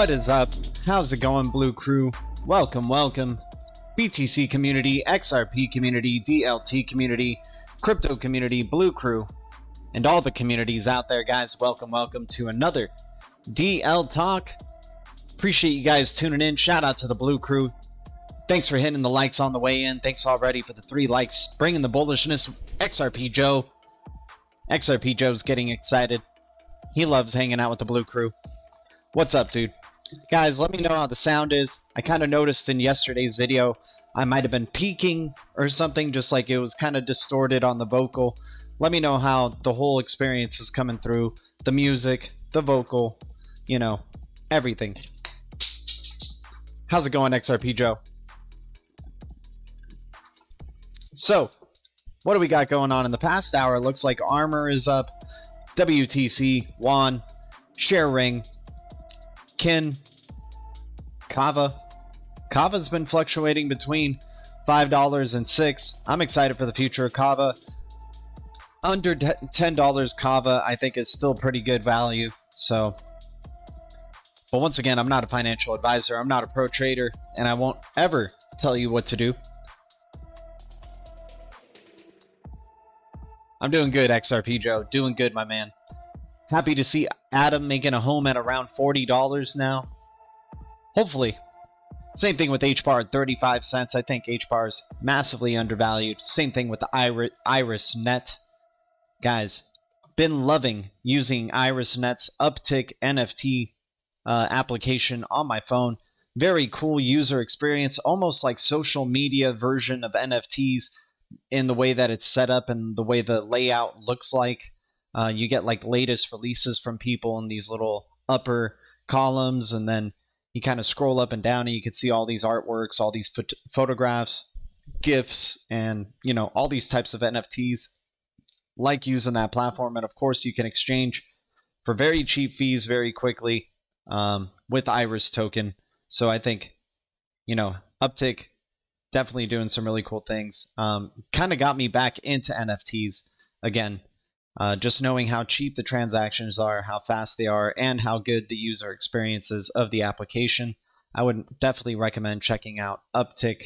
What is up? How's it going, Blue Crew? Welcome, welcome. BTC community, XRP community, DLT community, crypto community, Blue Crew, and all the communities out there, guys. Welcome, welcome to another DLTalk. Appreciate you guys tuning in. Shout out to the Blue Crew. Thanks for hitting the likes on the way in. Thanks already for the 3 likes. Bringing the bullishness. XRP Joe. XRP Joe's getting excited. He loves hanging out with the Blue Crew. What's up, dude? Guys, let me know how the sound is. I kind of noticed in yesterday's video I might have been peaking or something, just like it was kind of distorted on the vocal. Let me know how the whole experience is coming through. The music, the vocal, you know, everything. How's it going, XRP Joe? So, what do we got going on in the past hour? It looks like Armor is up, WTC, Juan, Share Ring, Kin, Kava. Kava's been fluctuating between $5 and $6. I'm excited for the future of Kava. Under $10 Kava, I think, is still pretty good value. So, but once again, I'm not a financial advisor. I'm not a pro trader, and I won't ever tell you what to do. I'm doing good, XRP Joe. Doing good, my man. Happy to see Adam making a home at around $40 now. Hopefully. Same thing with HBAR, 35 cents. I think HBAR is massively undervalued. Same thing with the Iris Net. Guys, been loving using Iris Net's Uptick NFT application on my phone. Very cool user experience, almost like social media version of NFTs in the way that it's set up and the way the layout looks like. You get like latest releases from people in these little upper columns, and then you kind of scroll up and down and you can see all these artworks, all these photographs, GIFs, and you know, all these types of NFTs. Like using that platform, and of course you can exchange for very cheap fees very quickly with Iris token. So I think, you know, Uptick definitely doing some really cool things. Kind of got me back into NFTs again. Just knowing how cheap the transactions are, how fast they are, and how good the user experience is of the application. I would definitely recommend checking out Uptick.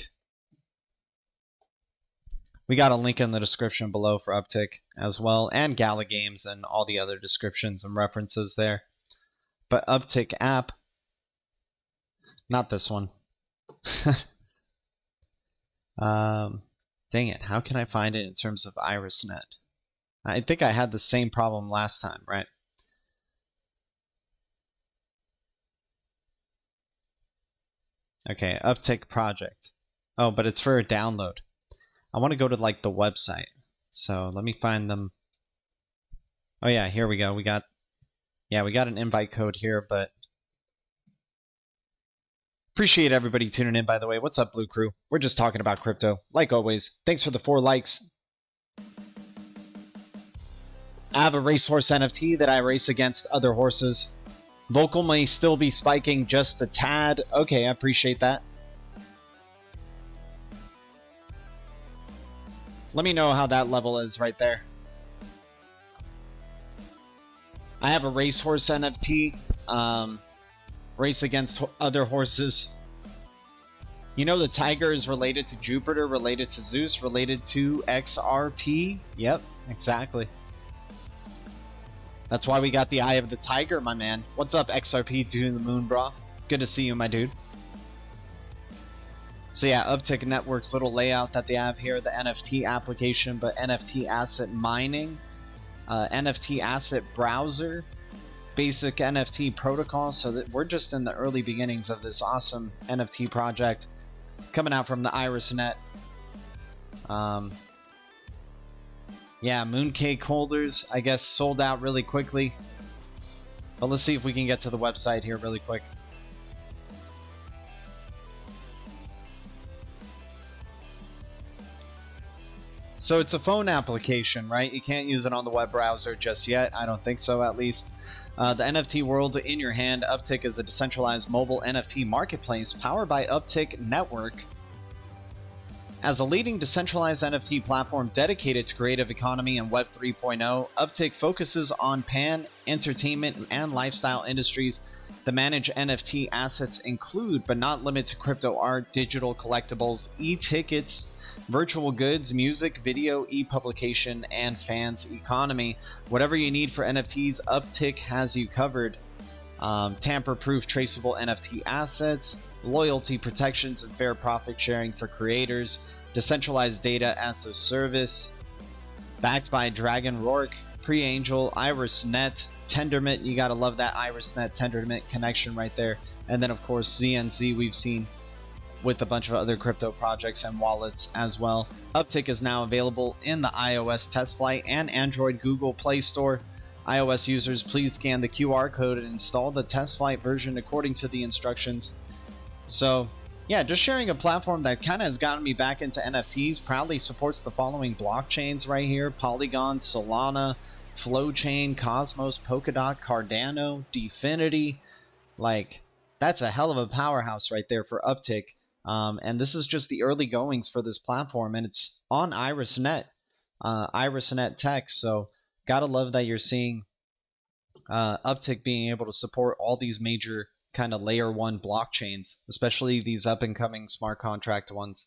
We got a link in the description below for Uptick as well, and Gala Games and all the other descriptions and references there. But Uptick app, not this one. Dang it, how can I find it in terms of IrisNet? I think I had the same problem last time, right? Okay, Uptick project. Oh, but it's for a download. I want to go to like the website. So let me find them. Oh yeah, here we go. We got an invite code here, but appreciate everybody tuning in, by the way. What's up, Blue Crew? We're just talking about crypto, like always. Thanks for the 4 likes. I have a racehorse NFT that I race against other horses. Vocal may still be spiking just a tad. Okay, I appreciate that. Let me know how that level is right there. I have a racehorse NFT. Race against other horses. You know the tiger is related to Jupiter, related to Zeus, related to XRP? Yep, exactly. That's why we got the eye of the tiger, my man. What's up, XRP to the moon, bro? Good to see you, my dude. So yeah, Uptick Network's little layout that they have here, the NFT application, but NFT asset mining, NFT asset browser, basic NFT protocol. So that we're just in the early beginnings of this awesome NFT project coming out from the IrisNet. Yeah, mooncake holders, I guess, sold out really quickly. But let's see if we can get to the website here really quick. So it's a phone application, right? You can't use it on the web browser just yet. I don't think so, at least. The NFT world in your hand. Uptick is a decentralized mobile NFT marketplace powered by Uptick Network. As a leading decentralized NFT platform dedicated to creative economy and Web 3.0, Uptick focuses on entertainment and lifestyle industries. The managed NFT assets include, but not limited to, crypto art, digital collectibles, e-tickets, virtual goods, music, video, e-publication, and fans economy. Whatever you need for NFTs, Uptick has you covered. Tamper-proof traceable NFT assets, loyalty protections and fair profit sharing for creators, decentralized data as a service, backed by Dragon Rourke, Pre-Angel, IrisNet, Tendermint. You gotta love that IrisNet Tendermint connection right there. And then of course ZNZ we've seen with a bunch of other crypto projects and wallets as well. Uptick is now available in the iOS test flight and Android Google Play Store. iOS users, please scan the QR code and install the test flight version according to the instructions. So yeah, just sharing a platform that kind of has gotten me back into NFTs. Proudly supports the following blockchains right here: Polygon, Solana, Flowchain, Cosmos, Polkadot, Cardano, Dfinity. Like, that's a hell of a powerhouse right there for Uptick. And this is just the early goings for this platform, and it's on IrisNet, IrisNet Tech. So gotta love that you're seeing Uptick being able to support all these major kind of layer one blockchains, especially these up and coming smart contract ones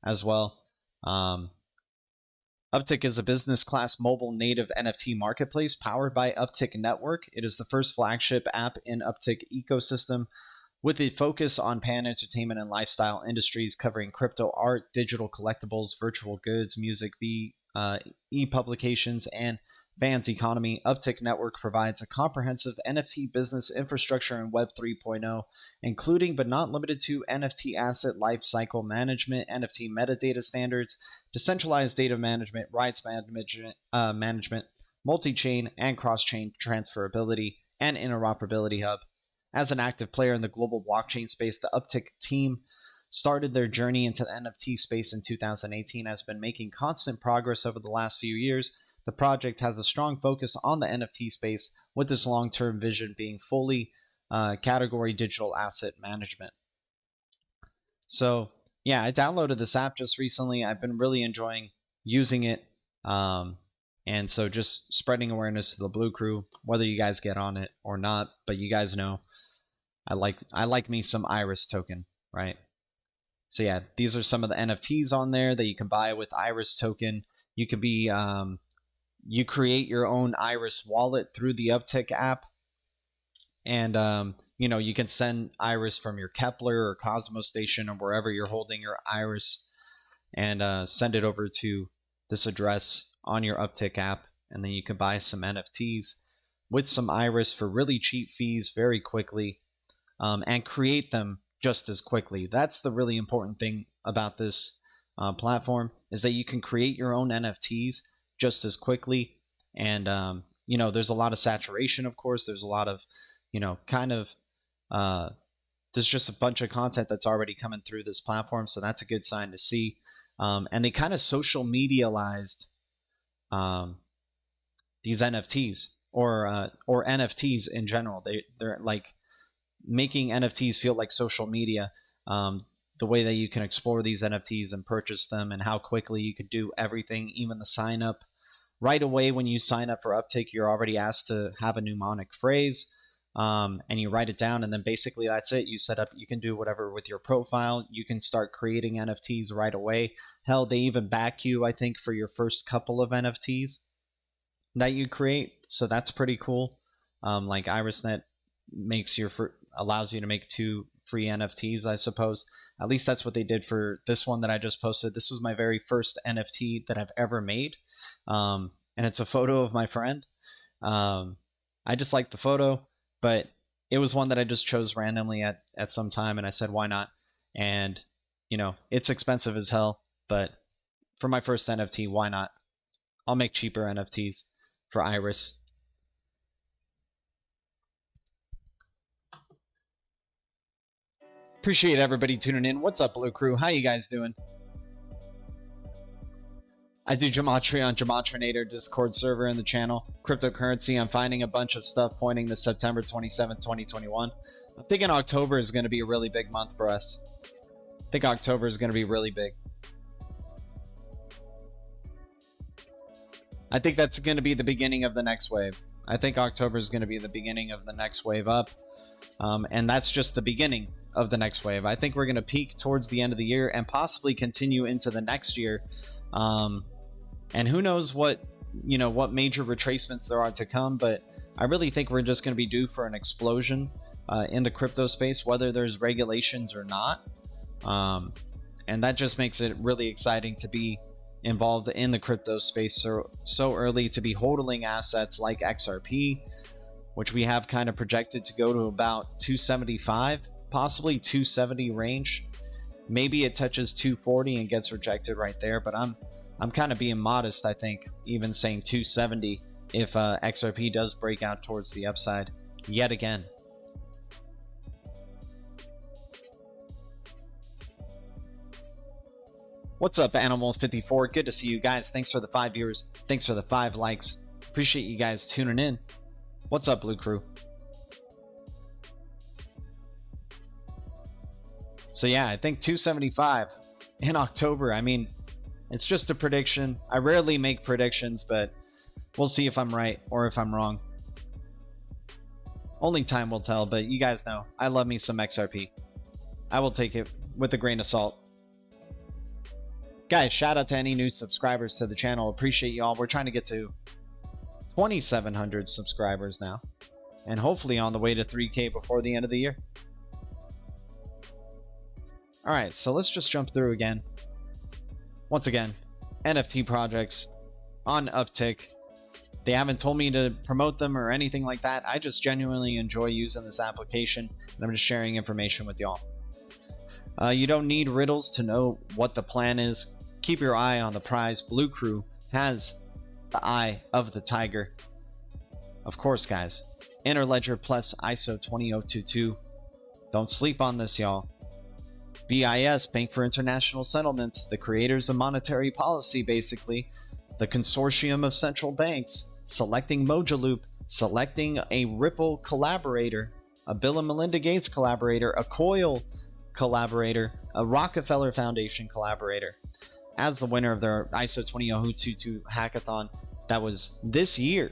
as well. Uptick is a business class mobile native NFT marketplace powered by Uptick Network. It is the first flagship app in Uptick ecosystem, with a focus on pan-entertainment and lifestyle industries covering crypto art, digital collectibles, virtual goods, music, e-publications, and fans economy. Uptick Network provides a comprehensive NFT business infrastructure in Web 3.0, including but not limited to NFT asset lifecycle management, NFT metadata standards, decentralized data management, rights management, multi-chain and cross-chain transferability, and interoperability hub. As an active player in the global blockchain space, the Uptick team started their journey into the NFT space in 2018, has been making constant progress over the last few years. The project has a strong focus on the NFT space, with this long-term vision being fully category digital asset management. So yeah, I downloaded this app just recently. I've been really enjoying using it. And so just spreading awareness to the Blue Crew, whether you guys get on it or not, but you guys know I like me some Iris token, right? So yeah, these are some of the NFTs on there that you can buy with Iris token. You could be you create your own Iris wallet through the Uptick app, and you know, you can send Iris from your Kepler or Cosmos station or wherever you're holding your Iris, and send it over to this address on your Uptick app, and then you can buy some NFTs with some Iris for really cheap fees very quickly, and create them just as quickly. That's the really important thing about this platform, is that you can create your own NFTs just as quickly. And you know, there's a lot of saturation, of course. There's a lot of, you know, kind of there's just a bunch of content that's already coming through this platform, so that's a good sign to see. And they kind of social medialized these NFTs, or NFTs in general. They're like making NFTs feel like social media. The way that you can explore these NFTs and purchase them, and how quickly you could do everything, even the sign up. Right away when you sign up for Uptick, you're already asked to have a mnemonic phrase, and you write it down, and then basically that's it. You set up, you can do whatever with your profile. You can start creating NFTs right away. Hell, they even back you, I think, for your first couple of NFTs. that you create. So that's pretty cool. Like IrisNet allows you to make 2 free NFTs, I suppose. At least that's what they did for this one that I just posted. This was my very first NFT that I've ever made. And it's a photo of my friend. I just liked the photo, but it was one that I just chose randomly at some time, and I said, why not? And, you know, it's expensive as hell, but for my first NFT, why not? I'll make cheaper NFTs for Iris. Appreciate everybody tuning in. What's up, Blue Crew? How you guys doing? I do gematria on Gematrinator Discord server in the channel. Cryptocurrency, I'm finding a bunch of stuff pointing to September 27th, 2021. I'm thinking October is going to be a really big month for us. I think October is going to be really big. I think that's going to be the beginning of the next wave. I think October is going to be the beginning of the next wave up. And that's just the beginning of the next wave. I think we're going to peak towards the end of the year and possibly continue into the next year. And who knows what major retracements there are to come, but I really think we're just going to be due for an explosion in the crypto space, whether there's regulations or not. And that just makes it really exciting to be involved in the crypto space so early, to be hodling assets like XRP, which we have kind of projected to go to about 275, possibly 270 range. Maybe it touches 240 and gets rejected right there, but I'm kind of being modest, I think, even saying 270 if XRP does break out towards the upside yet again. What's up, Animal54? Good to see you guys. Thanks for the 5 viewers. Thanks for the 5 likes. Appreciate you guys tuning in. What's up, Blue Crew? So yeah, I think 275 in October. I mean, it's just a prediction. I rarely make predictions, but we'll see if I'm right or if I'm wrong. Only time will tell, but you guys know I love me some XRP. I will take it with a grain of salt. Guys, shout out to any new subscribers to the channel. Appreciate y'all. We're trying to get to 2,700 subscribers now, and hopefully on the way to 3K before the end of the year. All right, so let's just jump through again. Once again, NFT projects on Uptick. They haven't told me to promote them or anything like that. I just genuinely enjoy using this application, and I'm just sharing information with y'all. You don't need riddles to know what the plan is. Keep your eye on the prize. Blue Crew has the eye of the tiger. Of course, guys. Interledger plus ISO 20022. Don't sleep on this, y'all. BIS, Bank for International Settlements, the creators of monetary policy, basically. The consortium of central banks, selecting Mojaloop, selecting a Ripple collaborator, a Bill and Melinda Gates collaborator, a Coil collaborator, a Rockefeller Foundation collaborator, as the winner of their ISO 20022 hackathon that was this year,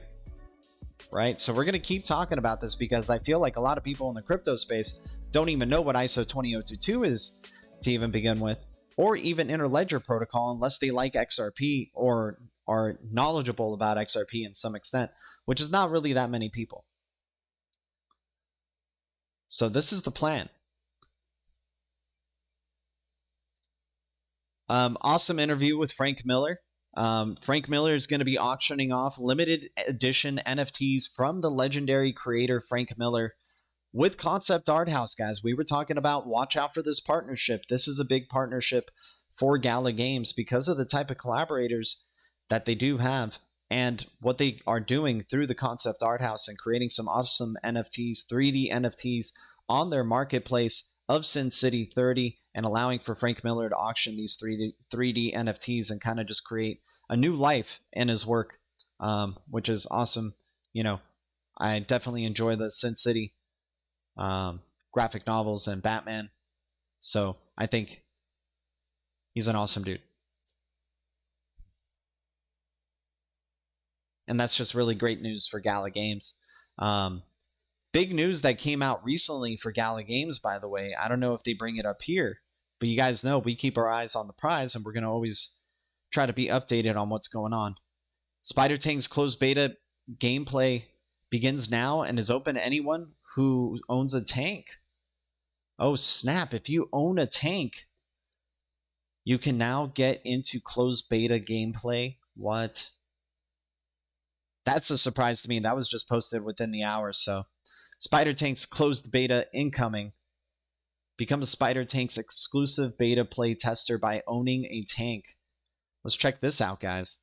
right? So we're going to keep talking about this because I feel like a lot of people in the crypto space don't even know what ISO 20022 is to even begin with, or even Interledger protocol, unless they like XRP or are knowledgeable about XRP in some extent, which is not really that many people. So this is the plan. Awesome interview with Frank Miller. Frank Miller is going to be auctioning off limited edition NFTs from the legendary creator Frank Miller with Concept Art House, guys. We were talking about watch out for this partnership. This is a big partnership for Gala Games because of the type of collaborators that they do have and what they are doing through the Concept Art House and creating some awesome NFTs, 3D NFTs on their marketplace of Sin City 30, and allowing for Frank Miller to auction these 3D NFTs and kind of just create a new life in his work, which is awesome. You know, I definitely enjoy the Sin City graphic novels and Batman, so I think he's an awesome dude. And that's just really great news for Gala Games. Big news that came out recently for Gala Games, by the way. I don't know if they bring it up here, but you guys know we keep our eyes on the prize, and we're going to always try to be updated on what's going on. Spider Tank's closed beta gameplay begins now and is open to anyone who owns a tank. Oh snap, if you own a tank, you can now get into closed beta gameplay. What? That's a surprise to me. That was just posted within the hour. So Spider Tank's closed beta incoming. Become a Spider Tank's exclusive beta play tester by owning a tank. Let's check this out, guys.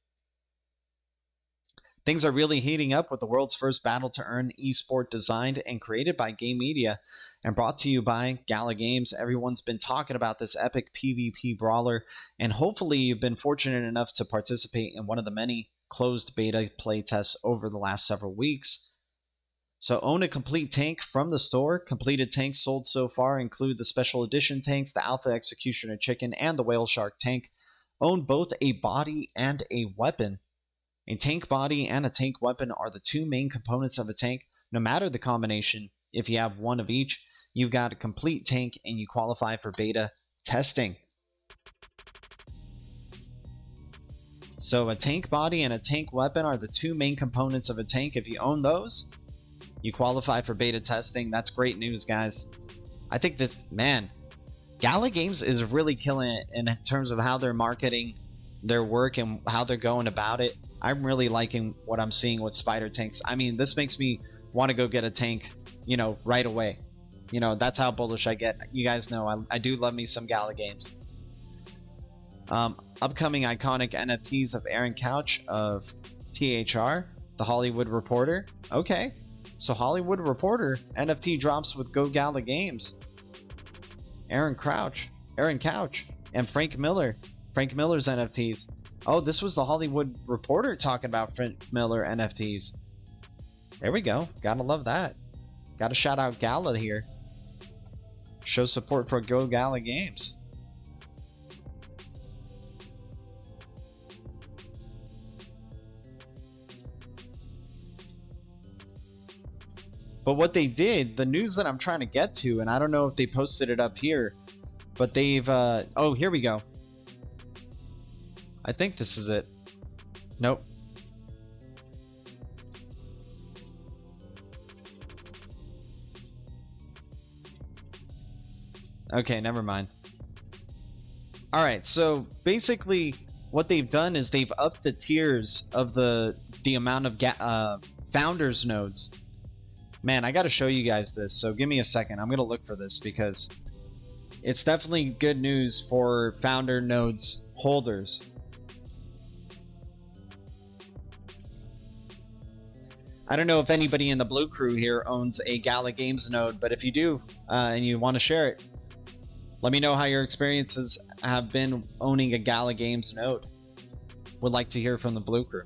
Things are really heating up with the world's first battle to earn esport designed and created by Game Media and brought to you by Gala Games. Everyone's been talking about this epic PvP brawler, and hopefully you've been fortunate enough to participate in one of the many closed beta playtests over the last several weeks. So own a complete tank from the store. Completed tanks sold so far include the special edition tanks, the Alpha Executioner Chicken, and the Whale Shark tank. Own both a body and a weapon. A tank body and a tank weapon are the two main components of a tank. No matter the combination, if you have one of each, you've got a complete tank and you qualify for beta testing. So a tank body and a tank weapon are the two main components of a tank. If you own those, you qualify for beta testing. That's great news, guys. I think this, man, Gala Games is really killing it in terms of how they're marketing their work and how they're going about it. I'm really liking what I'm seeing with Spider Tanks. I mean, this makes me want to go get a tank, you know, right away. You know, that's how bullish I get. You guys know I do love me some Gala Games. Upcoming iconic NFTs of Aaron Couch of THR, the Hollywood Reporter. Okay, so Hollywood Reporter NFT drops with Go Gala Games. Aaron Couch, and Frank Miller. Frank Miller's NFTs. Oh, this was the Hollywood Reporter talking about Frank Miller NFTs. There we go. Gotta love that. Gotta shout out Gala here. Show support for Go Gala Games. But what they did, the news that I'm trying to get to, and I don't know if they posted it up here, but they've, oh, here we go. I think this is it. Nope. Okay, never mind. All right, so basically what they've done is they've upped the tiers of the amount of founders nodes. Man, I got to show you guys this, so give me a second. I'm going to look for this because it's definitely good news for founder nodes holders. I don't know if anybody in the Blue Crew here owns a Gala Games node, but if you do and you want to share it, let me know how your experiences have been owning a Gala Games node. Would like to hear from the Blue Crew.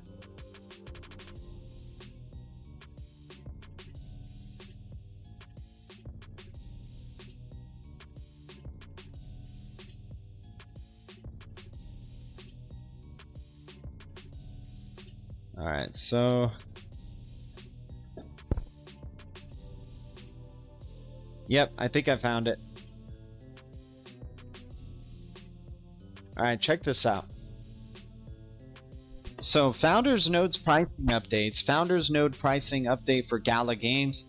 All right, so yep, I think I found it. All right, check this out. So Founders Node's pricing updates. Founders Node pricing update for Gala Games.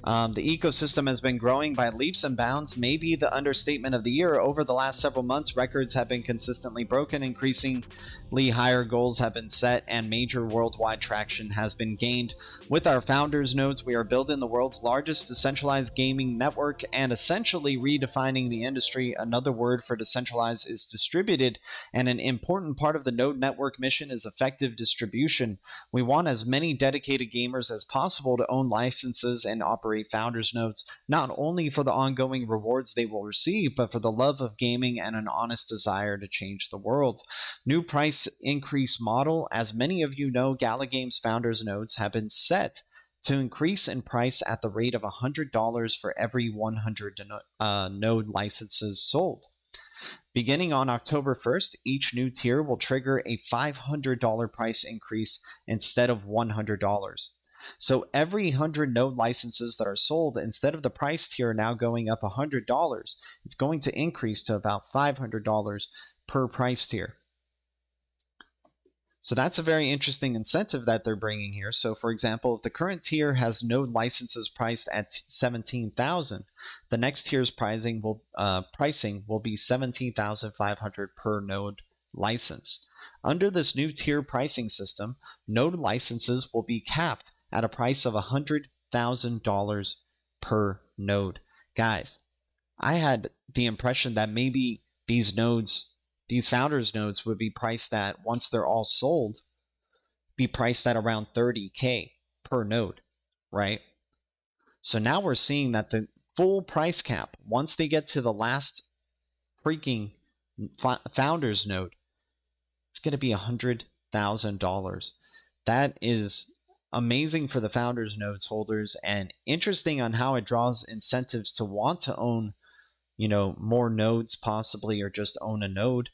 The ecosystem has been growing by leaps and bounds, maybe the understatement of the year. Over the last several months, records have been consistently broken, increasingly higher goals have been set, and major worldwide traction has been gained. With our Founders Nodes, we are building the world's largest decentralized gaming network and essentially redefining the industry. Another word for decentralized is distributed, and an important part of the node network mission is effective distribution. We want as many dedicated gamers as possible to own licenses and operate Founders Nodes, not only for the ongoing rewards they will receive, but for the love of gaming and an honest desire to change the world. New price increase model. As many of you know, Gala Games Founders Nodes have been set to increase in price at the rate of $100 for every 100 node licenses sold. Beginning on October 1st, each new tier will trigger a $500 price increase instead of $100. So every 100 node licenses that are sold, instead of the price tier now going up $100, it's going to increase to about $500 per price tier. So that's a very interesting incentive that they're bringing here. So for example, if the current tier has node licenses priced at 17,000, the next tier's pricing will be 17,500 per node license. Under this new tier pricing system, node licenses will be capped at a price of $100,000 per node. Guys, I had the impression that maybe these founders nodes would be priced at, once they're all sold, be priced at around 30K per node, right? So now we're seeing that the full price cap, once they get to the last freaking founders node, it's going to be $100,000. That is amazing for the founders nodes holders, and interesting on how it draws incentives to want to own, you know, more nodes possibly, or just own a node.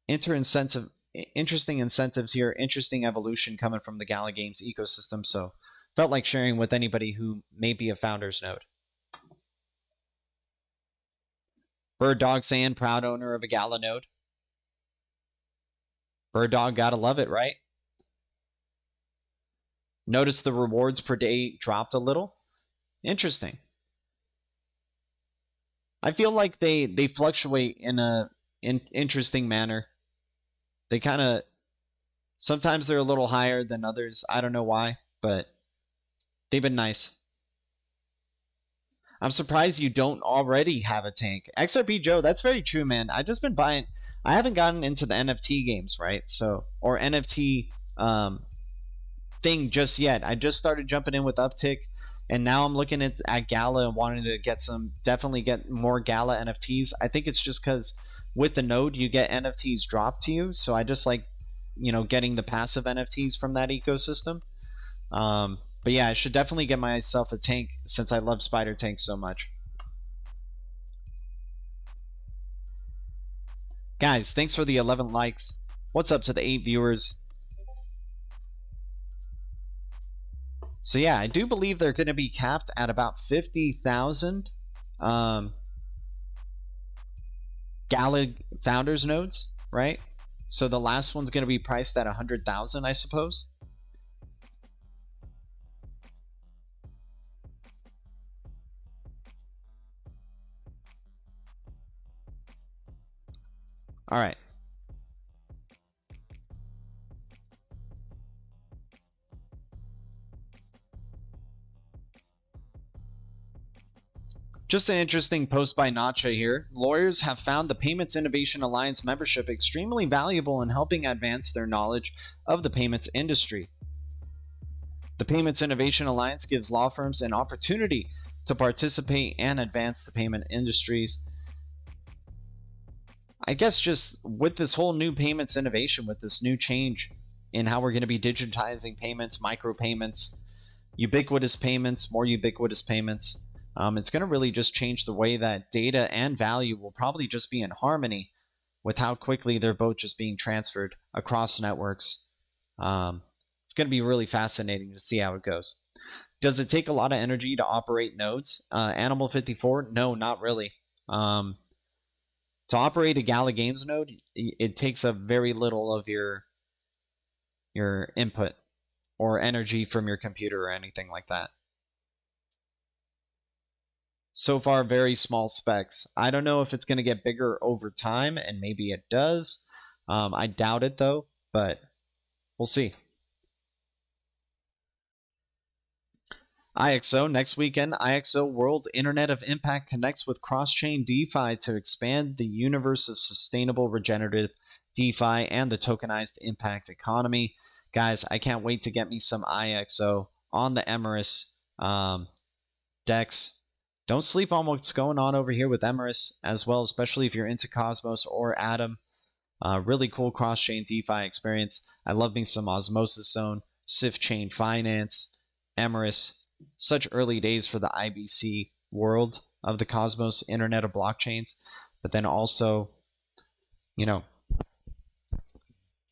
Interesting incentives here, interesting evolution coming from the Gala Games ecosystem. So felt like sharing with anybody who may be a founders node. Bird Dog saying proud owner of a Gala node. Bird Dog, gotta love it, right? Notice the rewards per day dropped a little. Interesting. I feel like they fluctuate in a interesting manner. They kind of, sometimes they're a little higher than others. I don't know why, but they've been nice. I'm surprised you don't already have a tank. XRP Joe, that's very true, man. I've just been buying. I haven't gotten into the NFT games, right? So, or NFT thing just yet. I just started jumping in with Uptick, and now I'm looking at Gala and wanting to definitely get more Gala NFTs. I think it's just because with the node you get NFTs dropped to you, so I just like, you know, getting the passive NFTs from that ecosystem. But yeah, I should definitely get myself a tank since I love spider tanks so much. Guys, thanks for the 11 likes. What's up to the 8 viewers? So yeah, I do believe they're going to be capped at about 50,000 Gala founders nodes, right? So the last one's going to be priced at 100,000, I suppose. All right. Just an interesting post by Nacha here. Lawyers have found the Payments Innovation Alliance membership extremely valuable in helping advance their knowledge of the payments industry. The Payments Innovation Alliance gives law firms an opportunity to participate and advance the payment industries. I guess just with this whole new payments innovation, with this new change in how we're going to be digitizing payments, micropayments, ubiquitous payments, more ubiquitous payments, it's going to really just change the way that data and value will probably just be in harmony with how quickly they're both just being transferred across networks. It's going to be really fascinating to see how it goes. Does it take a lot of energy to operate nodes? Animal 54? No, not really. To operate a Gala Games node, it takes a very little of your input or energy from your computer or anything like that. So far, very small specs. I don't know if it's going to get bigger over time, and maybe it does. I doubt it, though, but we'll see. IXO, next weekend, IXO World Internet of Impact connects with cross-chain DeFi to expand the universe of sustainable regenerative DeFi and the tokenized impact economy. Guys, I can't wait to get me some IXO on the Emrys DEX. Don't sleep on what's going on over here with Emrys as well, especially if you're into Cosmos or Atom. Really cool cross-chain DeFi experience. I love me some Osmosis Zone, Sif Chain Finance, Emrys. Such early days for the IBC world of the Cosmos Internet of Blockchains. But then also, you know,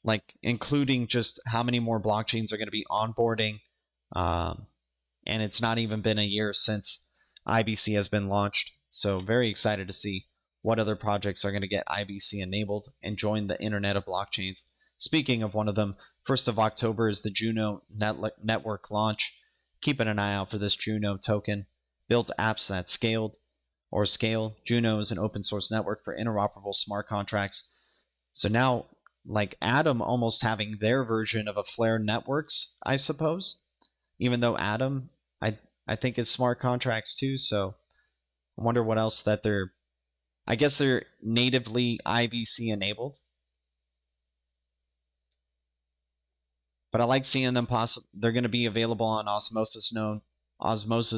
like including just how many more blockchains are going to be onboarding. And it's not even been a year since IBC has been launched. So very excited to see what other projects are going to get IBC enabled and join the Internet of Blockchains. Speaking of one of them, 1st of October is the Juno network launch. Keeping an eye out for this Juno token. Built apps that scale. Juno is an open source network for interoperable smart contracts. So now, like Atom almost having their version of a Flare Networks, I suppose. Even though Atom, I think is smart contracts too. So I wonder what else that I guess they're natively IBC enabled. But I like seeing them they're going to be available on Osmosis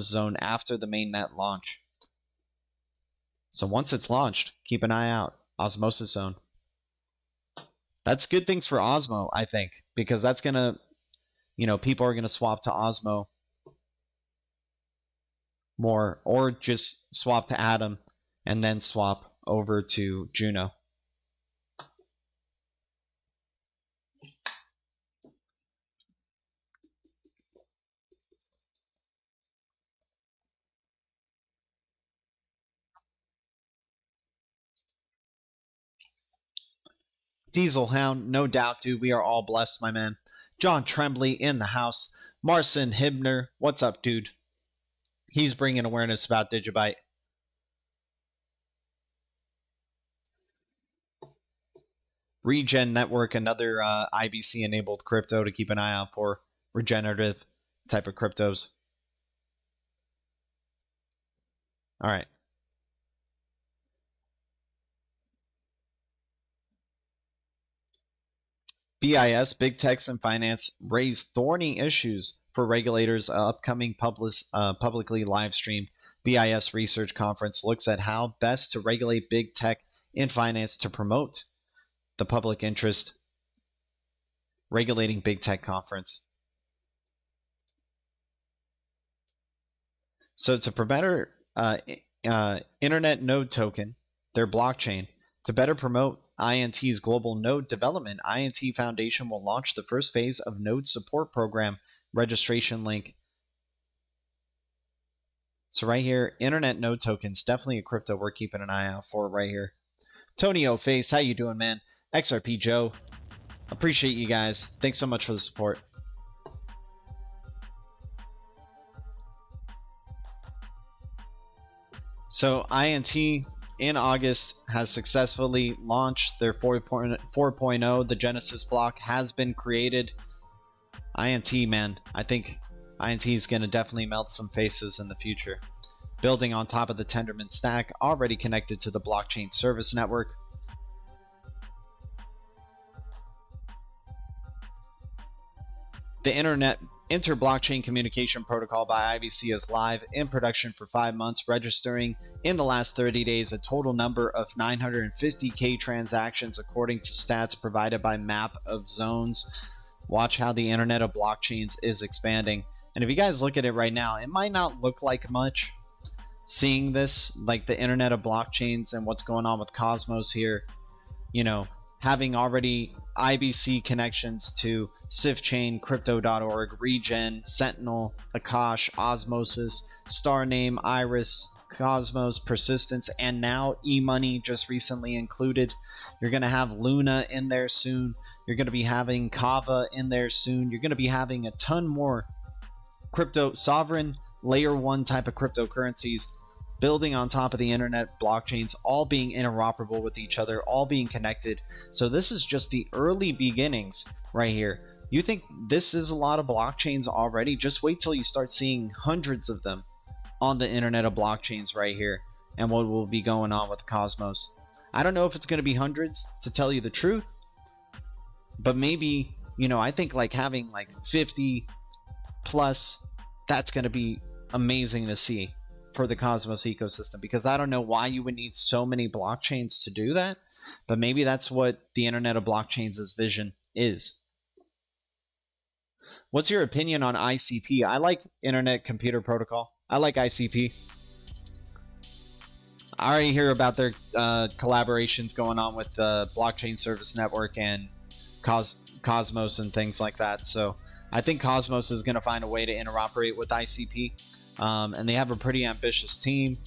Zone after the mainnet launch. So once it's launched, keep an eye out. Osmosis Zone. That's good things for Osmo, I think, because that's going to, people are going to swap to Osmo more, or just swap to Atom and then swap over to Juno. Diesel Hound, no doubt, dude. We are all blessed, my man. John Tremblay in the house. Marcin Hibner, what's up, dude? He's bringing awareness about Digibyte. Regen Network, another IBC-enabled crypto to keep an eye out for. Regenerative type of cryptos. All right. BIS, Big Techs and Finance, raise thorny issues for regulators. Upcoming publicly live-streamed BIS research conference looks at how best to regulate big tech in finance to promote the public interest. Regulating big tech conference. So to better Internet Node Token, their blockchain, to better promote INT's global node development, INT Foundation will launch the first phase of Node Support Program registration link. So right here, Internet Node Tokens, definitely a crypto we're keeping an eye out for right here. Tony O'Face, how you doing, man? XRP Joe, appreciate you guys. Thanks so much for the support. So INT in August has successfully launched their 4.0. The Genesis block has been created. INT, man, I think INT is going to definitely melt some faces in the future. Building on top of the Tendermint stack, already connected to the blockchain service network. The Inter-Blockchain Communication Protocol by IBC is live in production for 5 months, registering in the last 30 days a total number of 950K transactions according to stats provided by Map of Zones. Watch how the Internet of Blockchains is expanding. And if you guys look at it right now, it might not look like much. Seeing this, like the Internet of Blockchains and what's going on with Cosmos here, having already IBC connections to SifChain, Crypto.org, Regen, Sentinel, Akash, Osmosis, Starname, Iris, Cosmos, Persistence, and now eMoney just recently included. You're going to have Luna in there soon. You're going to be having Kava in there soon. You're going to be having a ton more crypto sovereign layer 1 type of cryptocurrencies building on top of the internet blockchains, all being interoperable with each other, all being connected. So this is just the early beginnings right here. You think this is a lot of blockchains already? Just wait till you start seeing hundreds of them on the internet of blockchains right here, and what will be going on with Cosmos. I don't know if it's going to be hundreds, to tell you the truth, but maybe, I think like having like 50 plus, that's going to be amazing to see for the Cosmos ecosystem, because I don't know why you would need so many blockchains to do that, but maybe that's what the Internet of Blockchains' vision is. What's your opinion on ICP? I like Internet Computer Protocol. I like ICP. I already hear about their collaborations going on with the Blockchain Service Network and Cosmos and things like that. So I think Cosmos is going to find a way to interoperate with ICP. And they have a pretty ambitious team.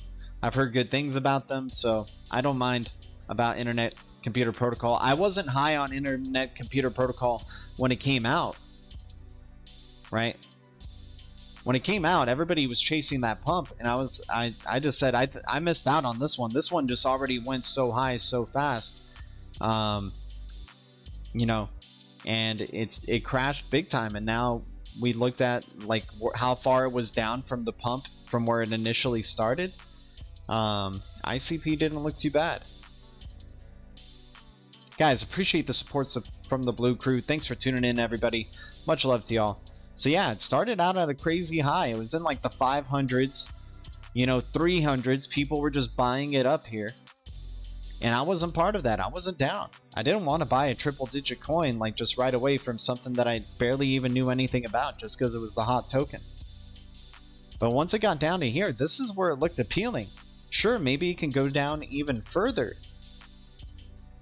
I've heard good things about them, so I don't mind about Internet Computer Protocol. I wasn't high on Internet Computer Protocol when it came out, right? When it came out, everybody was chasing that pump, and I just said I missed out on this one. This one just already went so high so fast, you know, and it crashed big time. And now we looked at like how far it was down from the pump from where it initially started. ICP didn't look too bad. Guys, appreciate the support from the Blue Crew. Thanks for tuning in, everybody. Much love to y'all. So yeah, it started out at a crazy high. It was in like the 500s, you know, 300s. People were just buying it up here. And I wasn't part of that. I wasn't down. I didn't want to buy a triple-digit coin like just right away from something that I barely even knew anything about just because it was the hot token. But once it got down to here, this is where it looked appealing. Sure, maybe it can go down even further.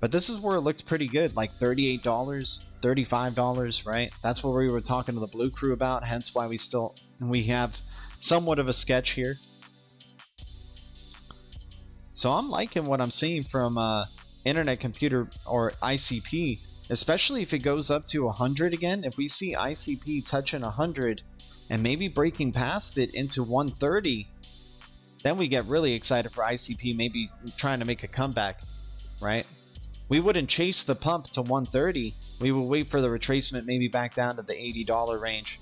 But this is where it looked pretty good, like $38, $35, right? That's what we were talking to the Blue Crew about, hence why we have somewhat of a sketch here. So I'm liking what I'm seeing from Internet Computer or ICP, especially if it goes up to 100 again. If we see ICP touching 100 and maybe breaking past it into 130, then we get really excited for ICP maybe trying to make a comeback, right? We wouldn't chase the pump to 130. We would wait for the retracement maybe back down to the $80 range.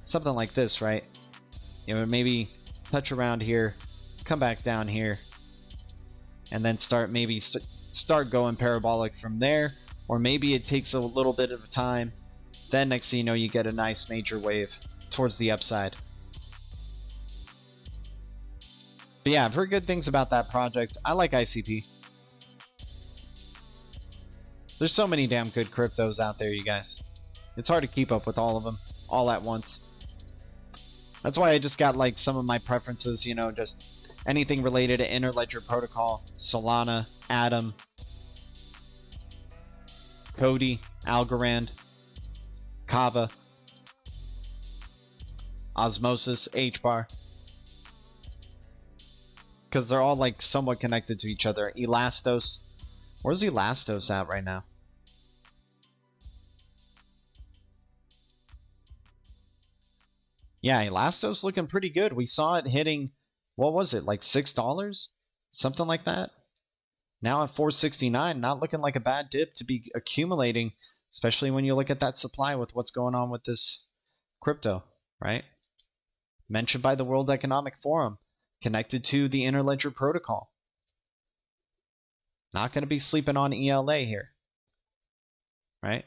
Something like this, right? You know, maybe touch around here, come back down here, and then start going parabolic from there. Or maybe it takes a little bit of time. Then next thing you know, you get a nice major wave towards the upside. But yeah, I've heard good things about that project. I like ICP. There's so many damn good cryptos out there, you guys. It's hard to keep up with all of them all at once. That's why I just got like some of my preferences, you know, just anything related to Interledger Protocol, Solana, Atom, COTI, Algorand, Kava, Osmosis, HBAR. Because they're all like somewhat connected to each other. Elastos. Where's Elastos at right now? Yeah, Elastos looking pretty good. We saw it hitting, what was it, like $6? Something like that. Now at $4.69, not looking like a bad dip to be accumulating, especially when you look at that supply with what's going on with this crypto, right? Mentioned by the World Economic Forum, connected to the Interledger Protocol. Not going to be sleeping on ELA here, right?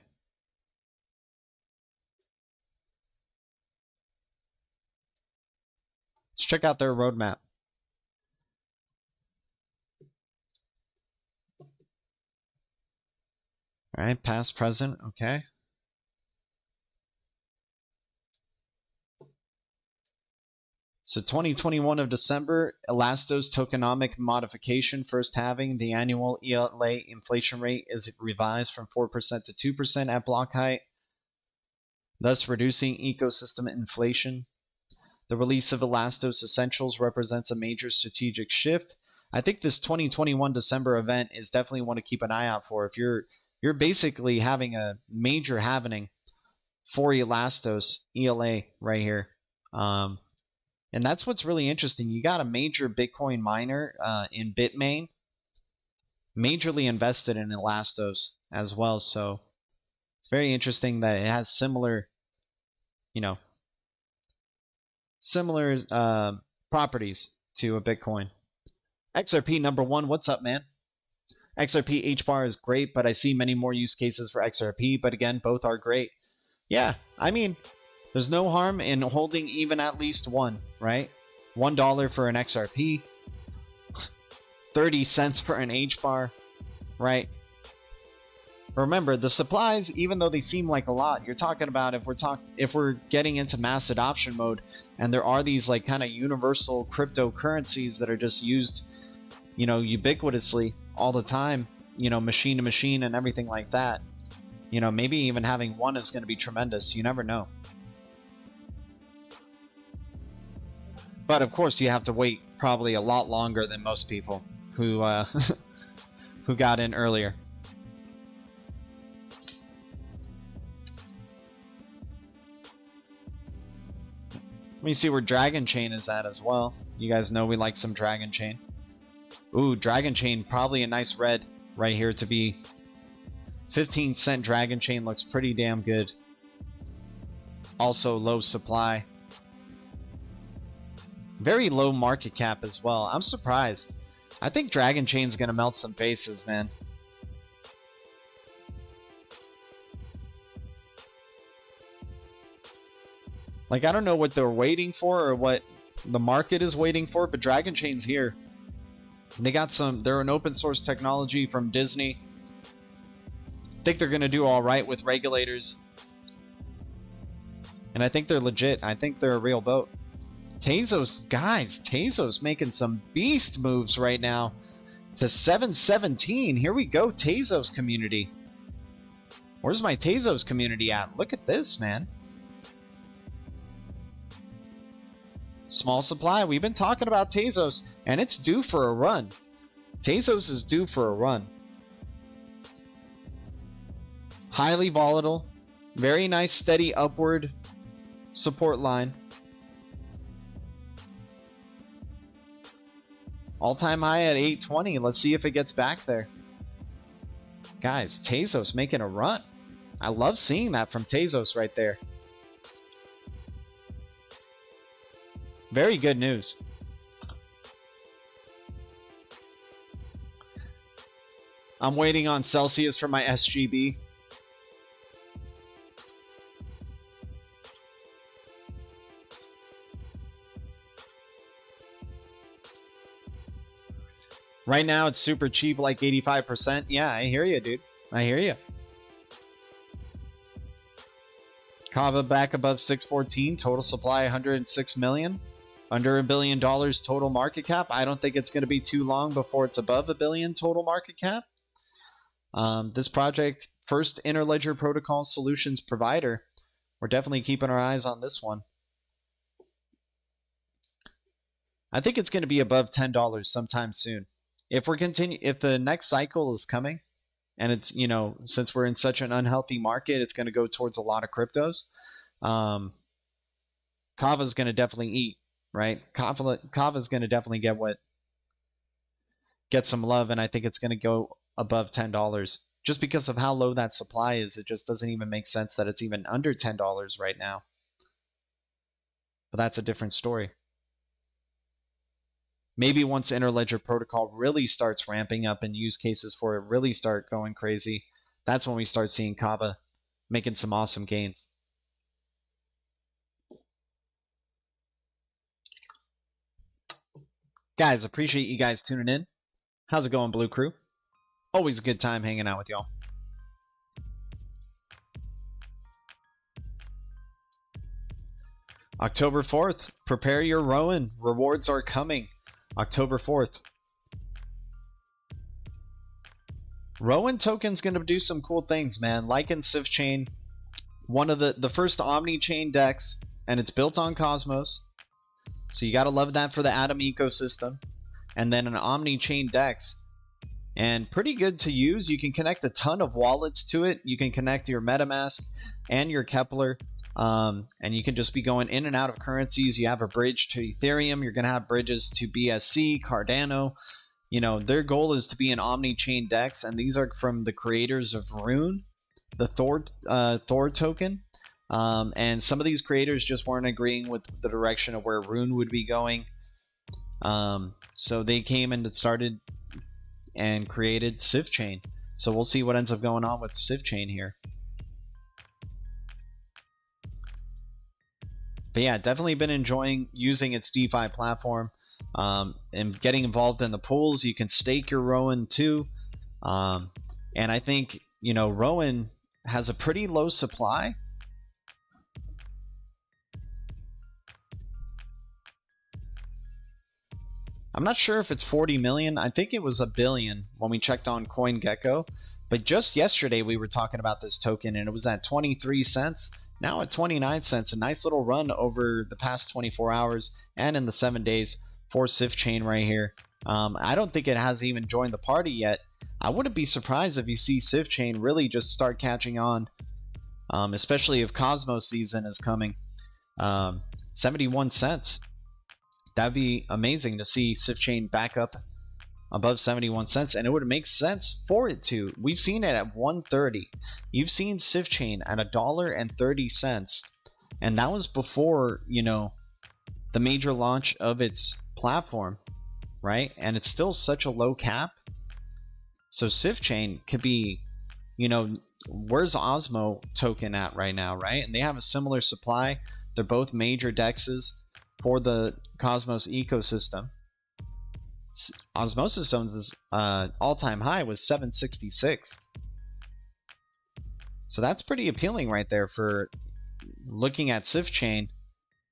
Let's check out their roadmap. All right, past, present, okay. So 2021 of December, Elastos tokenomic modification, first halving. The annual ELA inflation rate is revised from 4% to 2% at block height, thus reducing ecosystem inflation. The release of Elastos Essentials represents a major strategic shift. I think this 2021 December event is definitely one to keep an eye out for. If you're basically having a major happening for Elastos ELA right here. And that's what's really interesting. You got a major Bitcoin miner in Bitmain, majorly invested in Elastos as well. So it's very interesting that it has similar, you know, similar properties to a Bitcoin. XRP number one, what's up, man? XRP HBAR is great, but I see many more use cases for XRP. But again, both are great. Yeah, I mean, there's no harm in holding even at least one, right? $1 for an XRP, 30 cents for an HBAR, right? Remember, the supplies, even though they seem like a lot, you're talking about if we're getting into mass adoption mode, and there are these like kind of universal cryptocurrencies that are just used, you know, ubiquitously all the time, you know, machine to machine and everything like that. You know, maybe even having one is going to be tremendous. You never know. But of course, you have to wait probably a lot longer than most people who who got in earlier. Let me see where Dragon Chain is at as well. You guys know we like some Dragon Chain. Ooh, Dragon Chain, probably a nice red right here to be. 15-cent Dragon Chain looks pretty damn good. Also low supply. Very low market cap as well. I'm surprised. I think Dragon Chain's gonna melt some faces, man. Like, I don't know what they're waiting for or what the market is waiting for, but Dragon Chain's here. They got some, they're an open source technology from Disney. I think they're going to do all right with regulators. And I think they're legit. I think they're a real boat. Tezos, guys, Tezos making some beast moves right now to 717. Here we go, Tezos community. Where's my Tezos community at? Look at this, man. Small supply. We've been talking about Tezos, and it's due for a run. Tezos is due for a run. Highly volatile. Very nice, steady upward support line. All-time high at 820. Let's see if it gets back there. Guys, Tezos making a run. I love seeing that from Tezos right there. Very good news. I'm waiting on Celsius for my SGB. Right now it's super cheap, like 85%. Yeah, I hear you, dude. I hear you. Kava back above 614. Total supply 106 million. Under $1 billion total market cap. I don't think it's going to be too long before it's above $1 billion total market cap. This project, first interledger protocol solutions provider. We're definitely keeping our eyes on this one. I think it's going to be above $10 sometime soon. If the next cycle is coming, and it's, you know, since we're in such an unhealthy market, it's going to go towards a lot of cryptos. Kava's going to definitely eat, right? Kava's going to definitely get some love, and I think it's going to go above $10. Just because of how low that supply is, it just doesn't even make sense that it's even under $10 right now. But that's a different story. Maybe once interledger protocol really starts ramping up and use cases for it really start going crazy, that's when we start seeing Kava making some awesome gains. Guys, appreciate you guys tuning in. How's it going, Blue Crew? Always a good time hanging out with y'all. October 4th, prepare your Rowan. Rewards are coming. October 4th. Rowan token's going to do some cool things, man. Like in Civ Chain, one of the first omni-chain DEX, and it's built on Cosmos. So you got to love that for the Atom ecosystem. And then an omni-chain DEX. And pretty good to use. You can connect a ton of wallets to it. You can connect your MetaMask and your Kepler. And you can just be going in and out of currencies. You have a bridge to Ethereum. You're going to have bridges to BSC, Cardano. You know, their goal is to be an omni-chain DEX. And these are from the creators of Rune, the Thor token. And some of these creators just weren't agreeing with the direction of where Rune would be going. So they came and started and created Civ Chain. So we'll see what ends up going on with Civ Chain here. But yeah, definitely been enjoying using its DeFi platform and getting involved in the pools. You can stake your Rowan too. And I think, you know, Rowan has a pretty low supply. I'm not sure if it's 40 million. I think it was $1 billion when we checked on CoinGecko. But just yesterday we were talking about this token and it was at 23 cents. Now at 29 cents. A nice little run over the past 24 hours and in the 7 days. for Sif Chain right here. I don't think it has even joined the party yet. I wouldn't be surprised if you see Sif Chain really just start catching on, especially if Cosmos season is coming. 71 cents. That'd be amazing to see Sif Chain back up above 71 cents, and it would make sense for it to. We've seen it at 130. You've seen Sif Chain at $1.30, and that was before, you know, the major launch of its platform, right? And it's still such a low cap. So Sif Chain could be, you know, where's Osmo token at right now, right? And they have a similar supply. They're both major dexes for the Cosmos ecosystem. Osmosis Zone's all-time high was 766. So that's pretty appealing right there for looking at Sif Chain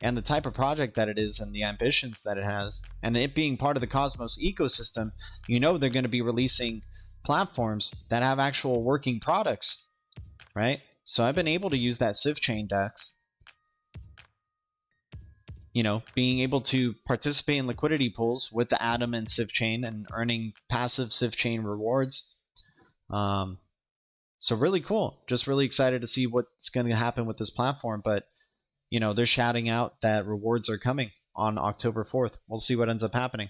and the type of project that it is and the ambitions that it has. And it being part of the Cosmos ecosystem, you know they're going to be releasing platforms that have actual working products, right? So I've been able to use that Sif Chain DEX. You know, being able to participate in liquidity pools with the Atom and Sif Chain and earning passive Sif Chain rewards. So really cool. Just really excited to see what's going to happen with this platform. But, you know, they're shouting out that rewards are coming on October 4th. We'll see what ends up happening.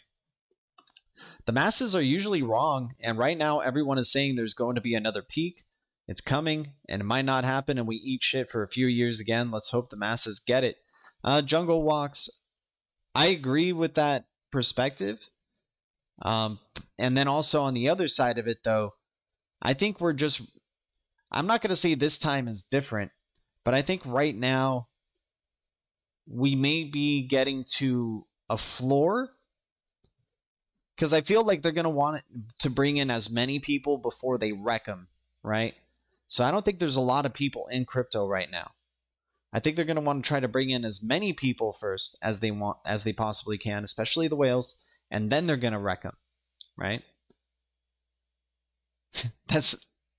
The masses are usually wrong. And right now, everyone is saying there's going to be another peak. It's coming and it might not happen. And we eat shit for a few years again. Let's hope the masses get it. Jungle Walks, I agree with that perspective. And then also on the other side of it, though, I think we're just, I'm not going to say this time is different, but I think right now we may be getting to a floor, because I feel like they're going to want to bring in as many people before they wreck them, right? So I don't think there's a lot of people in crypto right now. I think they're going to want to try to bring in as many people first as they possibly can, especially the whales, and then they're going to wreck them, right?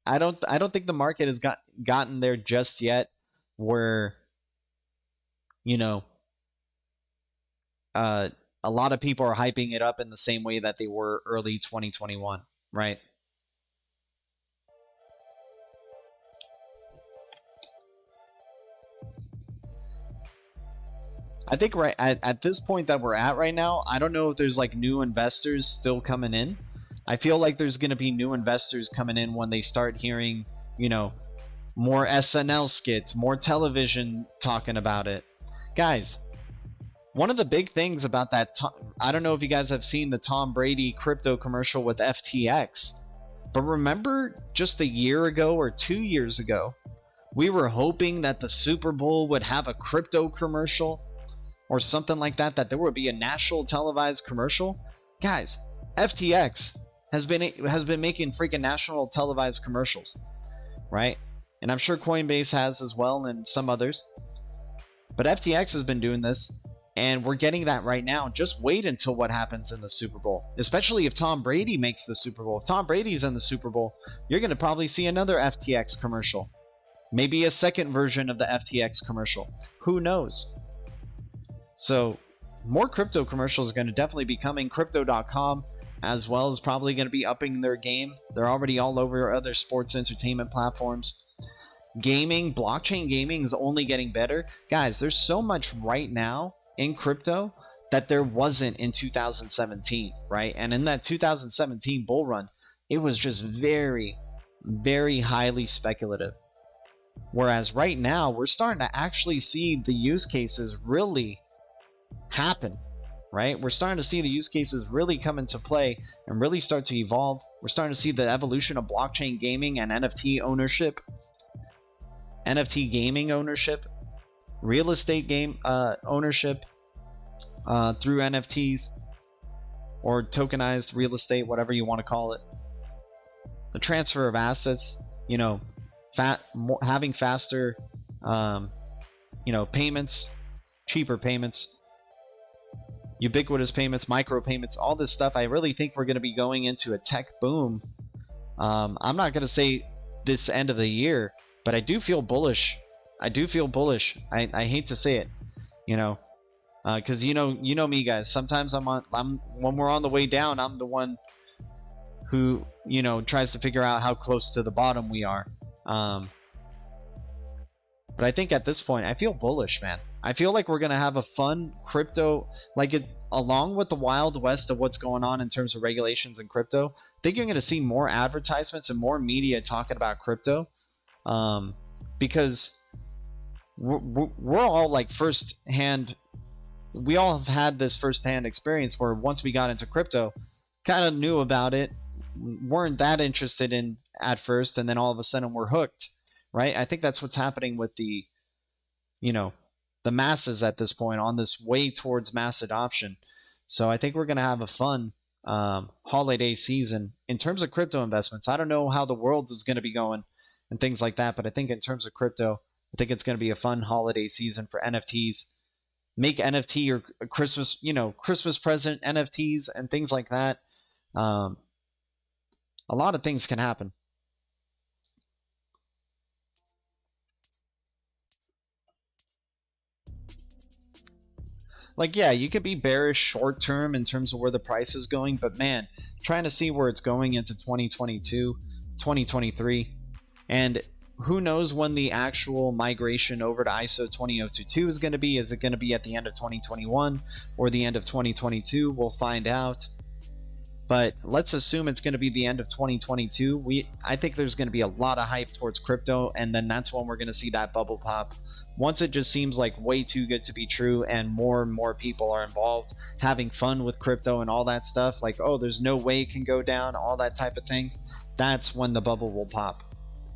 I don't think the market has gotten there just yet, where, you know, a lot of people are hyping it up in the same way that they were early 2021, right? I think right at this point that we're at right now, I don't know if there's like new investors still coming in. I feel like there's going to be new investors coming in when they start hearing, you know, more SNL skits, more television talking about it. Guys, one of the big things about that, I don't know if you guys have seen the Tom Brady crypto commercial with FTX, but remember just a year ago or 2 years ago, we were hoping that the Super Bowl would have a crypto commercial or something like that, that there would be a national televised commercial. Guys, FTX has been making freaking national televised commercials, right? And I'm sure Coinbase has as well, and some others. But FTX has been doing this, and we're getting that right now. Just wait until what happens in the Super Bowl, especially if Tom Brady makes the Super Bowl. If Tom Brady's in the Super Bowl, you're going to probably see another FTX commercial. Maybe a second version of the FTX commercial. Who knows? So more crypto commercials are going to definitely be coming. Crypto.com as well is probably going to be upping their game. They're already all over other sports entertainment platforms. Gaming, blockchain gaming is only getting better. Guys, there's so much right now in crypto that there wasn't in 2017, right? And in that 2017 bull run, it was just very, very highly speculative. Whereas right now, we're starting to actually see the use cases really happen, right? We're starting to see the use cases really come into play and really start to evolve. We're starting to see the evolution of blockchain gaming and NFT ownership, NFT gaming ownership, real estate game ownership through NFTs or tokenized real estate, whatever you want to call it. The transfer of assets, you know, having faster, you know, payments, cheaper payments, ubiquitous payments, micro payments, all this stuff. I really think we're going to be going into a tech boom. I'm not going to say this end of the year, but I do feel bullish. I hate to say it, you know, Because you know me, guys. Sometimes I'm when we're on the way down, I'm the one who tries to figure out how close to the bottom we are. But I think at this point, I feel bullish, man. I feel like we're gonna have a fun crypto, along with the wild west of what's going on in terms of regulations in crypto. I think you're gonna see more advertisements and more media talking about crypto, because we're all like first-hand. We all have had this first-hand experience where once we got into crypto, kind of knew about it, weren't that interested in at first, and then all of a sudden we're hooked, right? I think that's what's happening with the masses at this point, on this way towards mass adoption. So I think we're going to have a fun holiday season in terms of crypto investments. I don't know how the world is going to be going and things like that, but I think in terms of crypto, I think it's going to be a fun holiday season for NFTs. Make NFT your Christmas, Christmas present NFTs and things like that. A lot of things can happen. Yeah, you could be bearish short term in terms of where the price is going, but man, trying to see where it's going into 2022, 2023, and who knows when the actual migration over to ISO 20022 is going to be. Is it going to be at the end of 2021 or the end of 2022? We'll find out. But let's assume it's going to be the end of 2022. I think there's going to be a lot of hype towards crypto, and then that's when we're going to see that bubble pop. Once it just seems like way too good to be true, and more people are involved, having fun with crypto and all that stuff, like, oh, there's no way it can go down, all that type of thing, that's when the bubble will pop.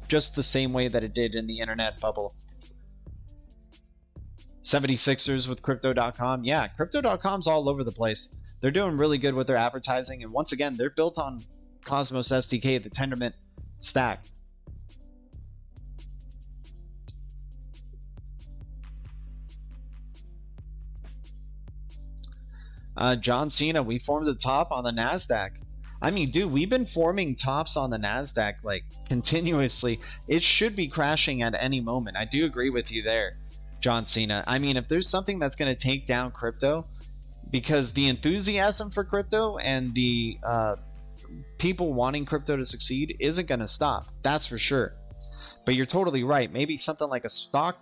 Just the same way that it did in the internet bubble. 76ers with crypto.com. Yeah, crypto.com's all over the place. They're doing really good with their advertising, and once again, they're built on Cosmos SDK, the Tendermint stack. John Cena, we formed a top on the NASDAQ. I mean, dude, we've been forming tops on the NASDAQ like continuously. It should be crashing at any moment. I do agree with you there, John Cena. I mean, if there's something that's going to take down crypto, because the enthusiasm for crypto and the people wanting crypto to succeed isn't going to stop. That's for sure. But you're totally right. Maybe something like a stock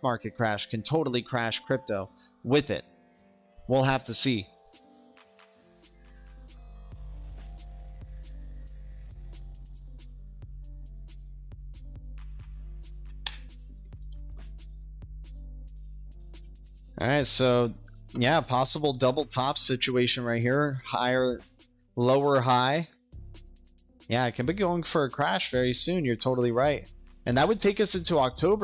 market crash can totally crash crypto with it. We'll have to see. All right, so yeah, possible double top situation right here. Higher, lower high. Yeah, it can be going for a crash very soon. You're totally right. And that would take us into October.